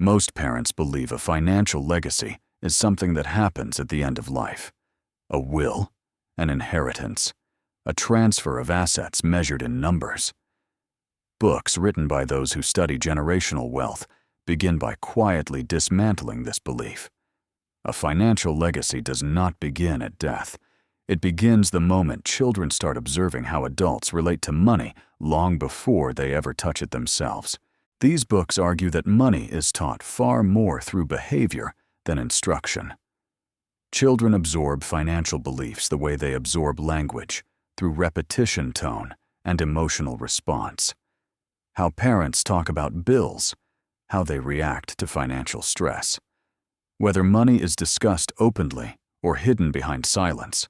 Most parents believe a financial legacy is something that happens at the end of life. A will, an inheritance, a transfer of assets measured in numbers. Books written by those who study generational wealth begin by quietly dismantling this belief. A financial legacy does not begin at death. It begins the moment children start observing how adults relate to money long before they ever touch it themselves. These books argue that money is taught far more through behavior than instruction. Children absorb financial beliefs the way they absorb language, through repetition, tone, and emotional response. How parents talk about bills, how they react to financial stress. Whether money is discussed openly or hidden behind silence.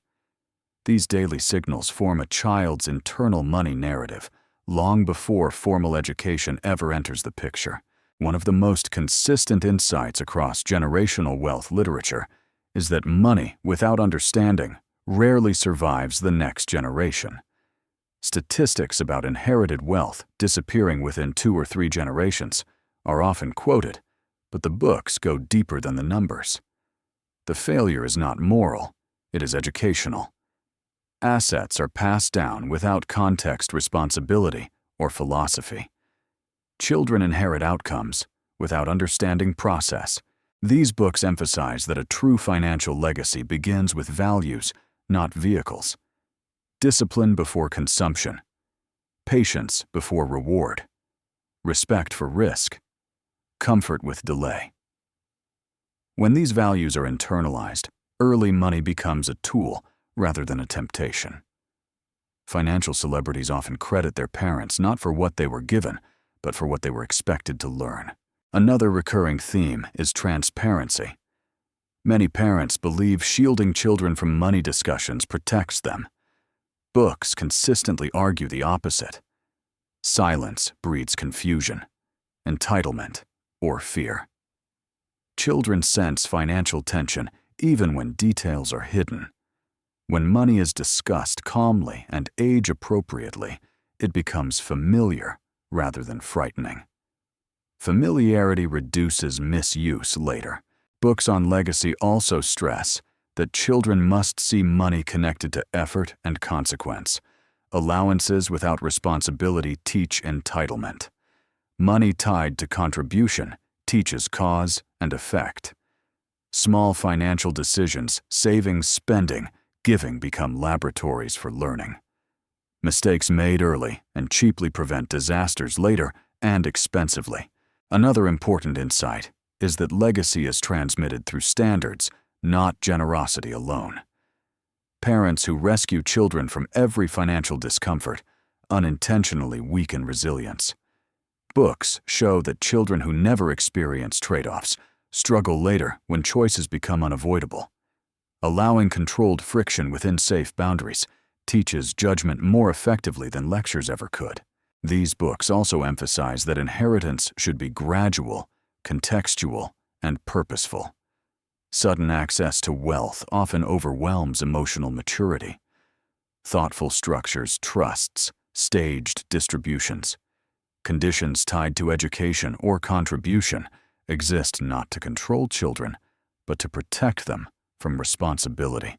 These daily signals form a child's internal money narrative, long before formal education ever enters the picture. One of the most consistent insights across generational wealth literature is that money without understanding rarely survives the next generation. Statistics about inherited wealth disappearing within 2 or 3 generations are often quoted, but the books go deeper than the numbers. The failure is not moral, it is educational. Assets are passed down without context, responsibility, or philosophy. Children inherit outcomes without understanding process. These books emphasize that a true financial legacy begins with values, not vehicles. Discipline before consumption. Patience before reward. Respect for risk. Comfort with delay. When these values are internalized, early money becomes a tool rather than a temptation. Financial celebrities often credit their parents not for what they were given, but for what they were expected to learn. Another recurring theme is transparency. Many parents believe shielding children from money discussions protects them. Books consistently argue the opposite. Silence breeds confusion, entitlement, or fear. Children sense financial tension even when details are hidden. When money is discussed calmly and age-appropriately, it becomes familiar rather than frightening. Familiarity reduces misuse later. Books on legacy also stress that children must see money connected to effort and consequence. Allowances without responsibility teach entitlement. Money tied to contribution teaches cause and effect. Small financial decisions, savings, spending, giving become laboratories for learning. Mistakes made early and cheaply prevent disasters later and expensively. Another important insight is that legacy is transmitted through standards, not generosity alone. Parents who rescue children from every financial discomfort unintentionally weaken resilience. Books show that children who never experience trade-offs struggle later when choices become unavoidable. Allowing controlled friction within safe boundaries teaches judgment more effectively than lectures ever could. These books also emphasize that inheritance should be gradual, contextual, and purposeful. Sudden access to wealth often overwhelms emotional maturity. Thoughtful structures, trusts, staged distributions, conditions tied to education or contribution exist not to control children, but to protect them from responsibility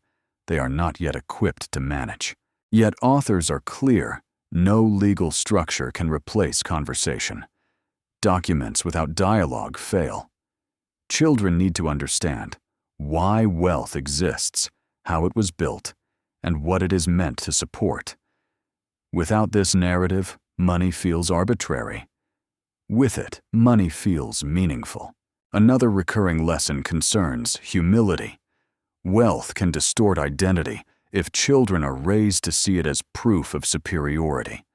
they are not yet equipped to manage. Yet authors are clear: no legal structure can replace conversation. Documents without dialogue fail. Children need to understand why wealth exists, how it was built, and what it is meant to support. Without this narrative, money feels arbitrary. With it, money feels meaningful. Another recurring lesson concerns humility. Wealth can distort identity if children are raised to see it as proof of superiority.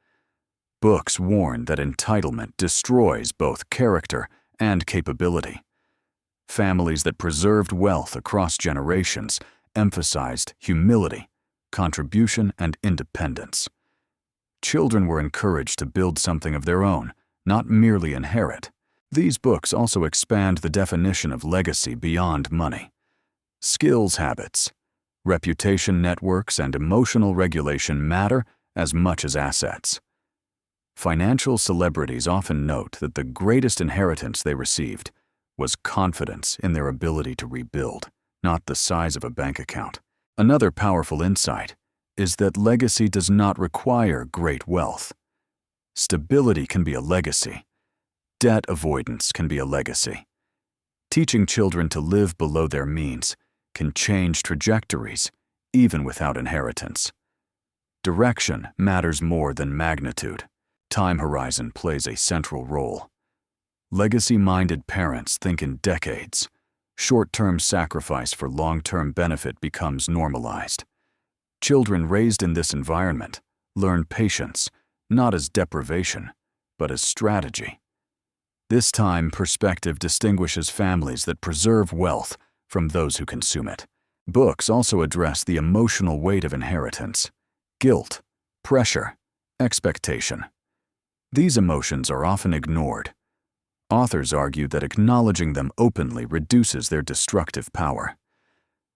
Books warn that entitlement destroys both character and capability. Families that preserved wealth across generations emphasized humility, contribution, and independence. Children were encouraged to build something of their own, not merely inherit. These books also expand the definition of legacy beyond money. Skills habits, reputation networks, and emotional regulation matter as much as assets. Financial celebrities often note that the greatest inheritance they received was confidence in their ability to rebuild, not the size of a bank account. Another powerful insight is that legacy does not require great wealth. Stability can be a legacy. Debt avoidance can be a legacy. Teaching children to live below their means can change trajectories, even without inheritance. Direction matters more than magnitude. Time horizon plays a central role. Legacy-minded parents think in decades. Short-term sacrifice for long-term benefit becomes normalized. Children raised in this environment learn patience, not as deprivation, but as strategy. This time perspective distinguishes families that preserve wealth from those who consume it. Books also address the emotional weight of inheritance: guilt, pressure, expectation. These emotions are often ignored. Authors argue that acknowledging them openly reduces their destructive power.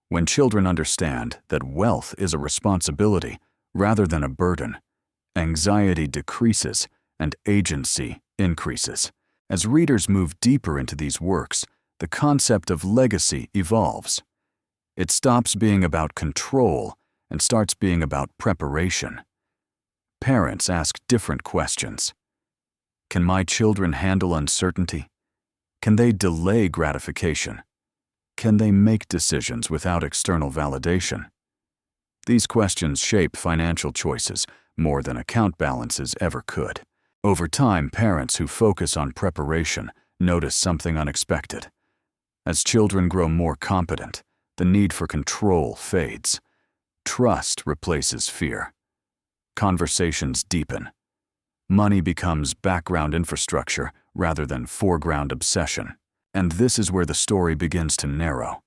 When children understand that wealth is a responsibility rather than a burden, anxiety decreases and agency increases. As readers move deeper into these works, the concept of legacy evolves. It stops being about control and starts being about preparation. Parents ask different questions. Can my children handle uncertainty? Can they delay gratification? Can they make decisions without external validation? These questions shape financial choices more than account balances ever could. Over time, parents who focus on preparation notice something unexpected. As children grow more competent, the need for control fades. Trust replaces fear. Conversations deepen. Money becomes background infrastructure rather than foreground obsession. And this is where the story begins to narrow.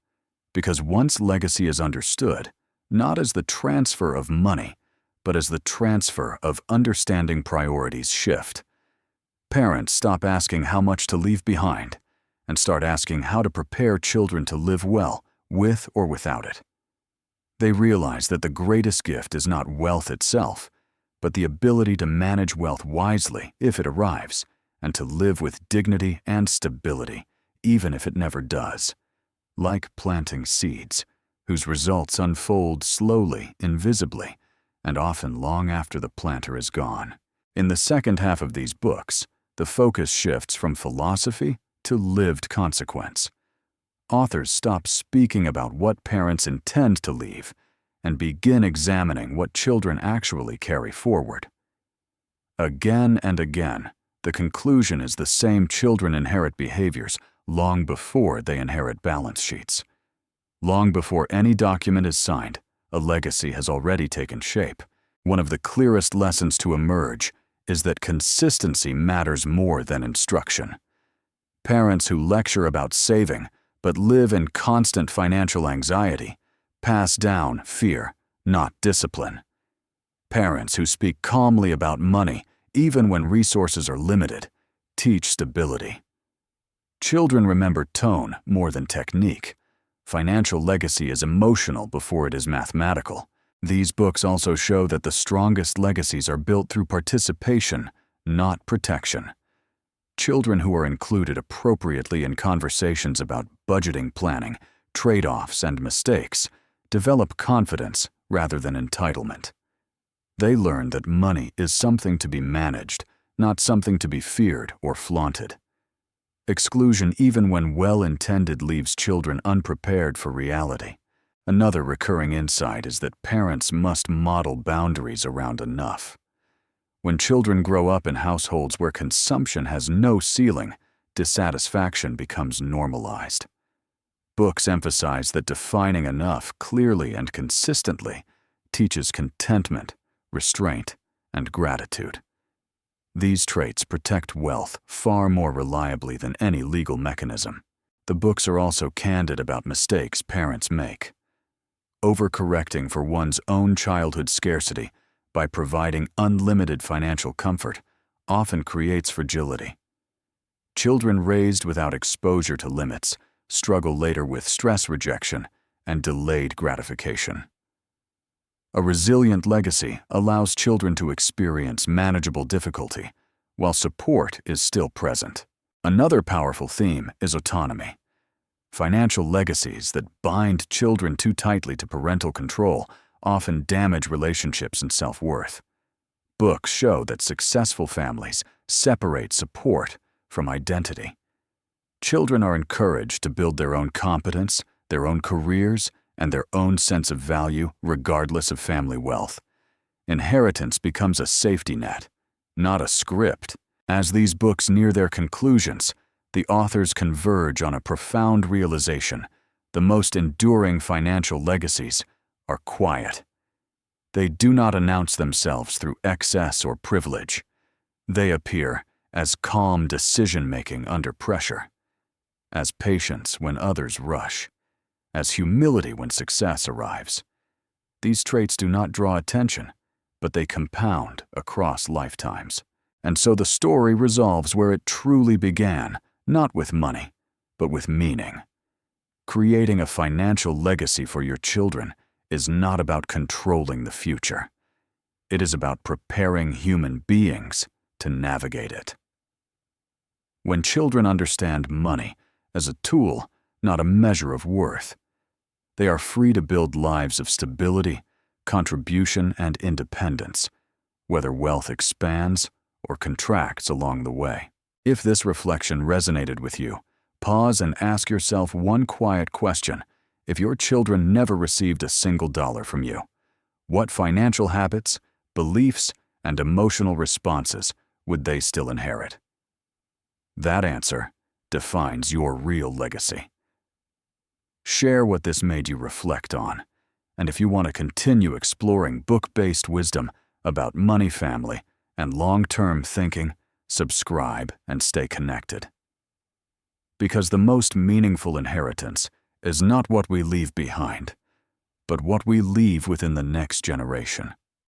Because once legacy is understood, not as the transfer of money, but as the transfer of understanding priorities shift. Parents stop asking how much to leave behind and start asking how to prepare children to live well with or without it. They realize that the greatest gift is not wealth itself, but the ability to manage wealth wisely if it arrives, and to live with dignity and stability, even if it never does. Like planting seeds, whose results unfold slowly, invisibly, and often long after the planter is gone. In the second half of these books, the focus shifts from philosophy to lived consequence. Authors stop speaking about what parents intend to leave and begin examining what children actually carry forward. Again and again, the conclusion is the same: children inherit behaviors long before they inherit balance sheets. Long before any document is signed, a legacy has already taken shape. One of the clearest lessons to emerge is that consistency matters more than instruction. Parents who lecture about saving but live in constant financial anxiety pass down fear, not discipline. Parents who speak calmly about money, even when resources are limited, teach stability. Children remember tone more than technique. Financial legacy is emotional before it is mathematical. These books also show that the strongest legacies are built through participation, not protection. Children who are included appropriately in conversations about budgeting, planning, trade-offs, and mistakes develop confidence rather than entitlement. They learn that money is something to be managed, not something to be feared or flaunted. Exclusion, even when well-intended, leaves children unprepared for reality. Another recurring insight is that parents must model boundaries around enough. When children grow up in households where consumption has no ceiling, dissatisfaction becomes normalized. Books emphasize that defining enough clearly and consistently teaches contentment, restraint, and gratitude. These traits protect wealth far more reliably than any legal mechanism. The books are also candid about mistakes parents make. Overcorrecting for one's own childhood scarcity by providing unlimited financial comfort often creates fragility. Children raised without exposure to limits struggle later with stress rejection and delayed gratification. A resilient legacy allows children to experience manageable difficulty while support is still present. Another powerful theme is autonomy. Financial legacies that bind children too tightly to parental control often damage relationships and self-worth. Books show that successful families separate support from identity. Children are encouraged to build their own competence, their own careers, and their own sense of value regardless of family wealth. Inheritance becomes a safety net, not a script. As these books near their conclusions, the authors converge on a profound realization: the most enduring financial legacies are quiet. They do not announce themselves through excess or privilege. They appear as calm decision-making under pressure, as patience when others rush, as humility when success arrives. These traits do not draw attention, but they compound across lifetimes. And so the story resolves where it truly began, not with money, but with meaning. Creating a financial legacy for your children is not about controlling the future. It is about preparing human beings to navigate it. When children understand money as a tool, not a measure of worth, they are free to build lives of stability, contribution, and independence, whether wealth expands or contracts along the way. If this reflection resonated with you, pause and ask yourself one quiet question. If your children never received a single dollar from you, what financial habits, beliefs, and emotional responses would they still inherit? That answer defines your real legacy. Share what this made you reflect on. And if you want to continue exploring book-based wisdom about money, family, and long-term thinking, subscribe and stay connected. Because the most meaningful inheritance is not what we leave behind, but what we leave within the next generation.